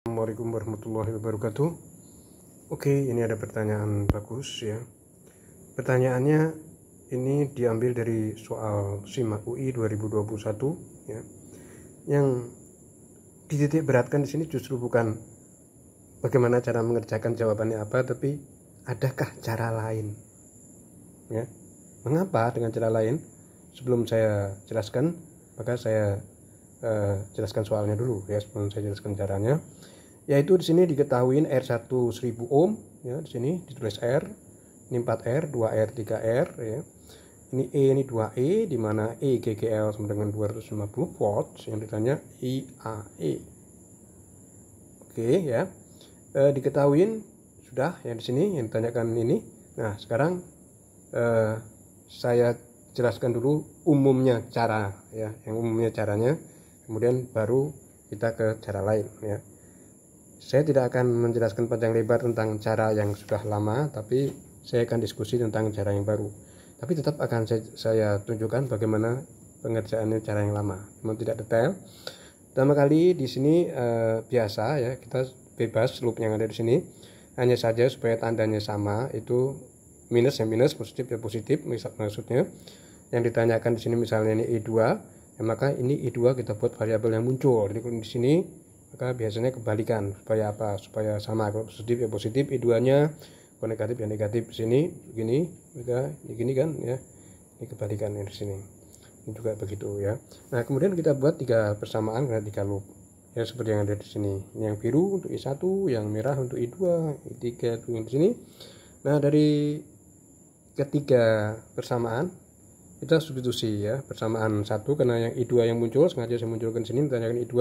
Assalamualaikum warahmatullahi wabarakatuh. Oke, ini ada pertanyaan bagus ya. Pertanyaannya ini diambil dari soal SIMAK UI 2021 ya. Yang dititik beratkan di sini justru bukan bagaimana cara mengerjakan jawabannya apa, tapi adakah cara lain? Ya. Mengapa dengan cara lain? Sebelum saya jelaskan, maka saya jelaskan soalnya dulu ya sebelum saya jelaskan caranya. Yaitu di sini diketahui R1 1000 ohm ya, di sini ditulis R, ini 4R, 2R, 3R ya. Ini E, ini 2E, di mana E GGL sama dengan 250 volts yang ditanya IAE. Oke ya. Diketahui sudah yang di sini yang ditanyakan ini. Nah, sekarang saya jelaskan dulu umumnya cara ya, yang umumnya caranya. Kemudian baru kita ke cara lain ya. Saya tidak akan menjelaskan panjang lebar tentang cara yang sudah lama, tapi saya akan diskusi tentang cara yang baru. Tapi tetap akan saya tunjukkan bagaimana pengerjaannya cara yang lama, namun tidak detail. Pertama kali di sini biasa ya, kita bebas loop yang ada di sini. Hanya saja supaya tandanya sama, itu minus ya minus, positif ya positif maksudnya. Yang ditanyakan di sini misalnya ini E2, ya maka ini I2 kita buat variabel yang muncul. Jadi di sini maka biasanya kebalikan supaya apa? Supaya sama, kalau positif ya positif, I2-nya, kalau negatif ya negatif. Di sini begini, maka begini kan ya. Ini kebalikan yang di sini. Ini juga begitu ya. Nah, kemudian kita buat 3 persamaan karena 3 loop. Ya seperti yang ada di sini. Ini yang biru untuk I1, yang merah untuk I2, I3 untuk yang di sini. Nah, dari ketiga persamaan kita substitusi ya, persamaan 1 karena yang I2 yang muncul sengaja saya munculkan sini ditanyakan I2,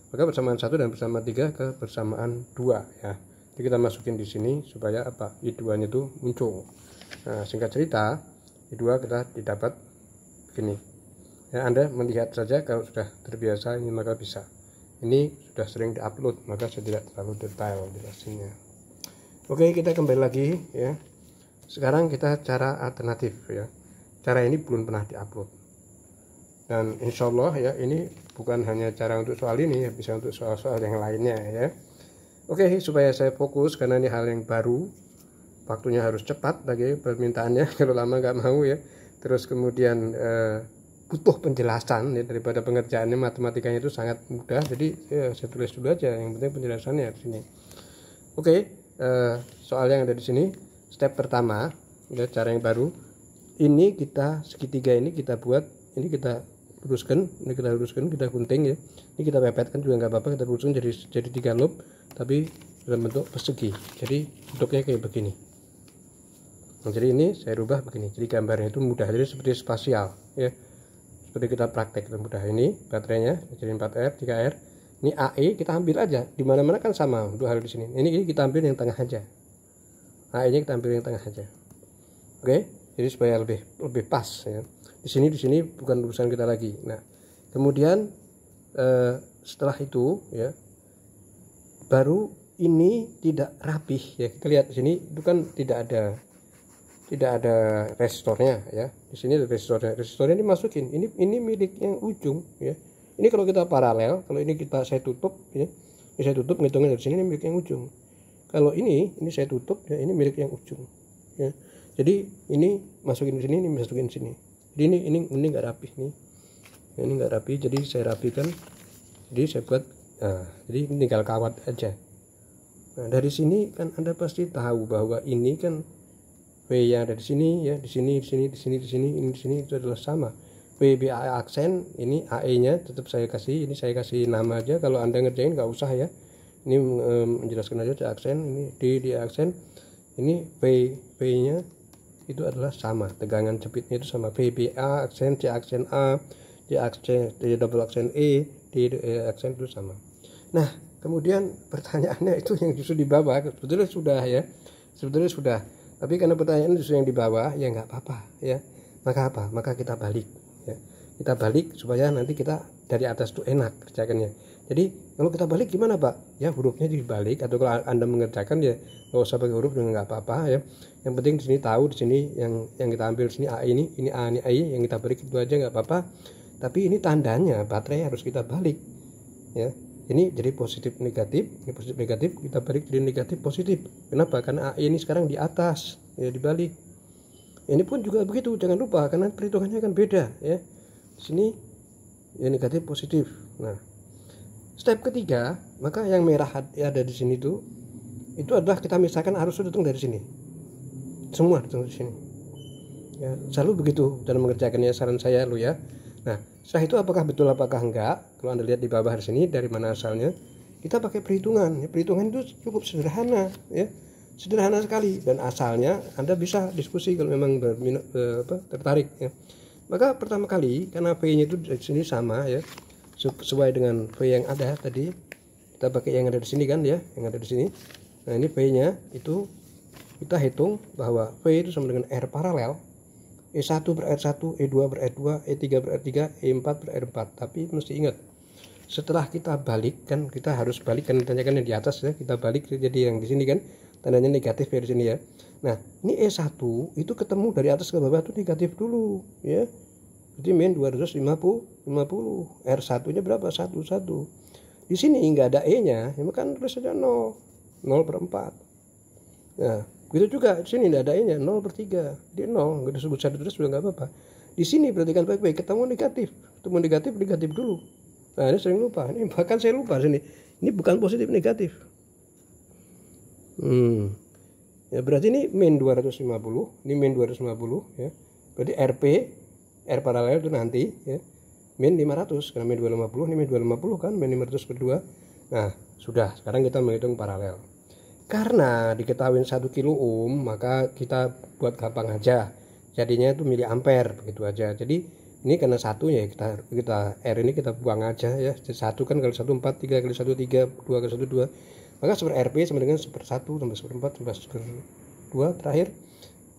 maka persamaan 1 dan persamaan 3 ke persamaan 2 ya. Jadi kita masukin di sini supaya apa? I2 nya itu muncul. Nah, singkat cerita I2 kita didapat begini ya. Anda melihat saja, kalau sudah terbiasa ini maka bisa. Ini sudah sering diupload, maka saya tidak terlalu detail jelasinnya. Oke, kita kembali lagi ya. Sekarang kita cara alternatif ya. Cara ini belum pernah diupload, dan insya Allah ya ini bukan hanya cara untuk soal ini ya, bisa untuk soal-soal yang lainnya ya. Oke, supaya saya fokus karena ini hal yang baru, waktunya harus cepat lagi permintaannya kalau lama nggak mau ya. Terus kemudian butuh penjelasan ya, daripada pengerjaannya matematikanya itu sangat mudah, jadi ya, saya tulis dulu aja, yang penting penjelasannya di sini. Oke, soal yang ada di sini step pertama ya, cara yang baru. Ini kita segitiga ini kita buat, ini kita luruskan, ini kita luruskan, kita gunting ya. Ini kita pepetkan juga nggak apa-apa, kita luruskan jadi 3 loop tapi dalam bentuk persegi. Jadi bentuknya kayak begini. Nah, jadi ini saya rubah begini. Jadi gambarnya itu mudah, jadi seperti spasial ya. Seperti kita praktek itu mudah. Ini baterainya jadi 4R, 3R. Ini AE kita ambil aja. Di mana-mana kan sama untuk hal di sini. Ini kita ambil yang tengah aja. AE-nya kita ambil yang tengah aja. Oke. Jadi supaya lebih pas ya. Di sini bukan urusan kita lagi. Nah, kemudian setelah itu ya, baru ini tidak rapih ya. Kita lihat di sini itu kan tidak ada resistornya ya. Di sini ada resistornya. Resistornya dimasukin. Ini milik yang ujung ya. Ini kalau kita paralel, kalau ini saya tutup ya. Ini saya tutup, ngitungnya dari sini, ini milik yang ujung. Kalau ini saya tutup ya, ini milik yang ujung ya. Jadi ini masukin ke sini, ini masukin ke sini. Jadi ini nggak rapi nih. Ini nggak rapi, jadi saya rapikan. Jadi saya buat, jadi ini tinggal kawat aja. Nah, dari sini kan Anda pasti tahu bahwa ini kan W yang ada di sini ya, di sini, ini di sini itu adalah sama. WBA aksen, ini AE-nya tetap saya kasih, ini saya kasih nama aja. Kalau Anda ngerjain nggak usah ya. Ini menjelaskan aja C aksen, ini D aksen, ini V-nya itu adalah sama, tegangan jepitnya itu sama. VBA aksen, C aksen A, D aksen, D double aksen E, D aksen itu sama. Nah, kemudian pertanyaannya itu yang justru di bawah, sebetulnya sudah. Tapi karena pertanyaan justru yang di bawah, ya nggak apa-apa ya. Maka apa? Maka kita balik ya. Kita balik supaya nanti kita dari atas itu enak kerjakannya. Jadi kalau kita balik gimana Pak? Ya hurufnya dibalik, atau kalau Anda mengerjakan ya nggak usah pakai huruf juga nggak apa-apa ya. Yang penting di sini tahu, di sini yang kita ambil di sini A ini A ini I, yang kita balik itu aja nggak apa-apa. Tapi ini tandanya baterai harus kita balik ya. Ini jadi positif negatif, ini positif negatif, kita balik jadi negatif positif. Kenapa? Karena A ini sekarang di atas, ya dibalik. Ini pun juga begitu, jangan lupa karena perhitungannya kan beda ya. Sini ya negatif positif. Nah, step ketiga, maka yang merah ada di sini itu adalah kita misalkan arus datang dari sini. Semua datang dari sini. Ya, selalu begitu dalam mengerjakannya, saran saya lu ya. Nah, setelah itu apakah betul apakah enggak? Kalau Anda lihat di bawah sini dari mana asalnya, kita pakai perhitungan. Ya, perhitungan itu cukup sederhana ya. Sederhana sekali, dan asalnya Anda bisa diskusi kalau memang tertarik ya. Maka pertama kali karena V-nya itu di sini sama ya, sesuai dengan V yang ada tadi, kita pakai yang ada di sini kan ya, yang ada di sini. Nah, ini V-nya itu kita hitung bahwa V itu sama dengan R paralel, E1 ber R1, E2 ber R2, E3 ber R3, E4 ber R4. Tapi mesti ingat, setelah kita balik kan, kita harus balik kan, tanyakan yang di atas ya, kita balik jadi yang di sini kan tandanya negatif ya di sini ya. Nah, ini E1 itu ketemu dari atas ke bawah itu negatif dulu ya. Jadi min 250. R1 nya berapa? 1. Di sini enggak ada E-nya, ya kan terus ada 0 per 4. Nah, begitu juga di sini enggak ada E-nya, 0 per 3. Di 0, enggak disebut 1 terus juga enggak apa-apa. Di sini perhatikan baik-baik, ketemu negatif negatif dulu. Nah, ini sering lupa. Ini bahkan saya lupa sini. Ini bukan positif negatif. Ya berarti ini min 250, ini min 250 ya. Berarti R paralel itu nanti ya min 500, karena min 250, ini min 250 kan, min 500 per 2. Nah, sudah, sekarang kita menghitung paralel. Karena diketahui 1 kilo ohm, maka kita buat gampang aja. Jadinya itu miliampere begitu aja. Jadi ini karena satu ya, kita R ini kita buang aja ya. Jadi 1 kan kali 1 4, 3 kali 1 3, 2 kali 1 2. Maka super RP sama dengan super 1 tambah super 4 tambah super 2 terakhir.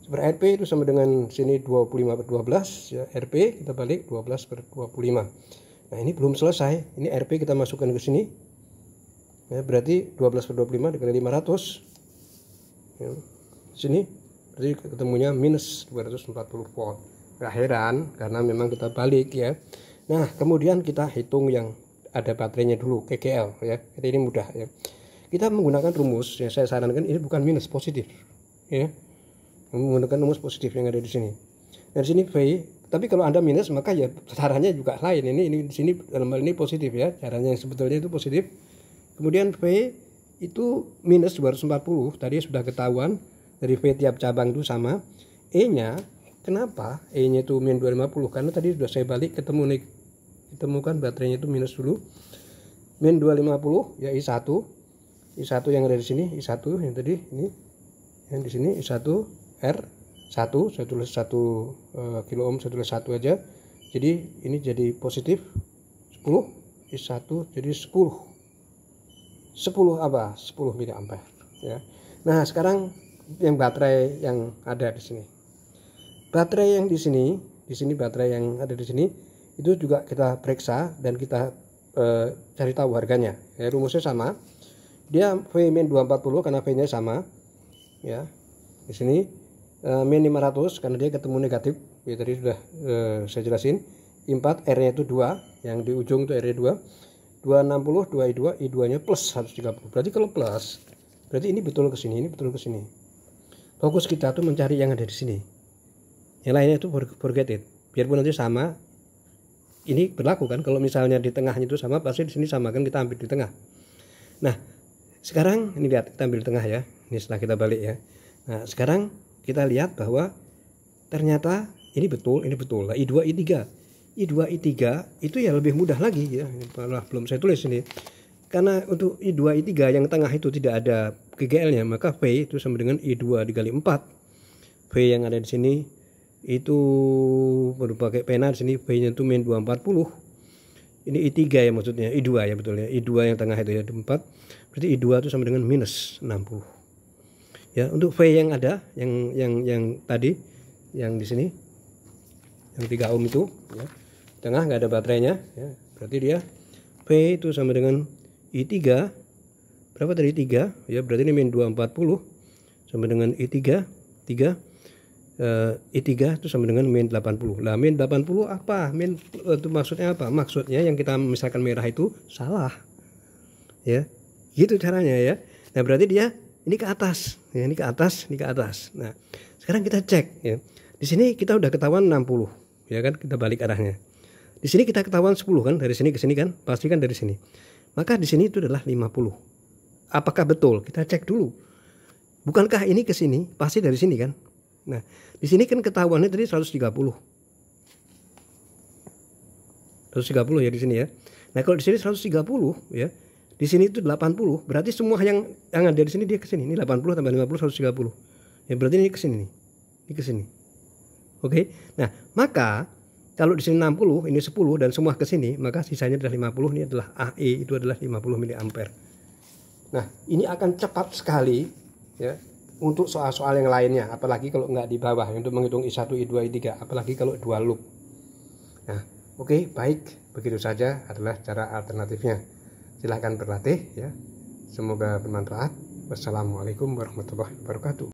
Super RP itu sama dengan sini 25 per 12 ya, RP kita balik 12 per 25. Nah, ini belum selesai. Ini RP kita masukkan ke sini. Ya, berarti 12 per 25 dikali 500. Ya, sini berarti ketemunya minus 240 volt. Gak heran karena memang kita balik ya. Nah, kemudian kita hitung yang ada baterainya dulu, KGL ya. Ini mudah ya. Kita menggunakan rumus yang saya sarankan ini bukan minus, positif ya, menggunakan rumus positif yang ada di sini. Dari sini V, tapi kalau Anda minus maka ya caranya juga lain. Ini di sini dalam hal ini positif ya, caranya yang sebetulnya itu positif. Kemudian V itu minus 240 tadi sudah ketahuan dari V tiap cabang itu sama. E-nya kenapa E-nya itu min 250? Karena tadi sudah saya balik ketemukan baterainya itu minus dulu, min 250 ya I1 yang ada di sini, I1 yang tadi ini, yang di sini I1 R1, saya tulis 1 kilo ohm, saya tulis 1 aja. Jadi ini jadi positif 10, I1 jadi 10 apa? 10 miliampere ya. Nah, sekarang yang baterai yang ada di sini. Baterai yang di sini baterai yang ada di sini itu juga kita periksa dan kita cari tahu harganya. Ya, rumusnya sama. Dia V min 240 karena V-nya sama ya. Di sini min 500 karena dia ketemu negatif. Ya, tadi sudah saya jelasin. I4 R-nya itu 2, yang di ujung itu R-nya 2. 260 2I2, I2-nya plus 130. Berarti kalau plus, berarti ini betul ke sini, ini betul ke sini. Fokus kita tuh mencari yang ada di sini. Yang lainnya itu forget it. Biarpun nanti sama, ini berlaku kan, kalau misalnya di tengahnya itu sama, pasti di sini sama kan, kita ambil di tengah. Nah, sekarang ini lihat, kita ambil tengah ya. Ini setelah kita balik ya. Nah, sekarang kita lihat bahwa ternyata ini betul, ini betul. Nah, I2 I3 itu ya lebih mudah lagi ya. Malah belum saya tulis ini. Karena untuk I2 I3 yang tengah itu tidak ada GGL-nya, maka V itu sama dengan I2 dikali 4. V yang ada di sini itu baru pakai pena, di sini V-nya itu min 240. Ini I3 ya maksudnya, I2 ya betulnya. I2 yang tengah itu ya 4. Berarti I2 itu sama dengan minus 60. Ya, untuk V yang ada yang tadi yang di sini yang 3 ohm itu ya. Tengah nggak ada baterainya ya. Berarti dia V itu sama dengan I3. Berapa tadi 3? Ya, berarti ini min 240 sama dengan I3. I3 itu sama dengan min 80. Lah min 80 apa? Min itu maksudnya apa? Maksudnya yang kita misalkan merah itu salah. ya. Gitu caranya ya. Nah, berarti dia ini ke atas, ya, ini ke atas, ini ke atas. Nah, sekarang kita cek ya. Di sini kita udah ketahuan 60, ya kan? Kita balik arahnya. Di sini kita ketahuan 10 kan, dari sini ke sini kan? Pasti kan dari sini. Maka di sini itu adalah 50. Apakah betul? Kita cek dulu. Bukankah ini ke sini? Pasti dari sini kan? Nah, di sini kan ketahuannya tadi 130. 130 ya di sini ya. Nah, kalau di sini 130 ya. Di sini itu 80, berarti semua yang ada di sini dia ke sini. Ini 80 tambah 50 130. Ya berarti ini ke sini nih. Ini ke sini. Oke. Nah, maka kalau di sini 60, ini 10 dan semua ke sini, maka sisanya adalah 50. Ini adalah AE, itu adalah 50 mA. Nah, ini akan cepat sekali ya untuk soal-soal yang lainnya, apalagi kalau nggak di bawah untuk menghitung I1, I2, I3, apalagi kalau dua loop. Nah, oke, baik. Begitu saja adalah cara alternatifnya. Silahkan berlatih ya. Semoga bermanfaat. Wassalamualaikum warahmatullahi wabarakatuh.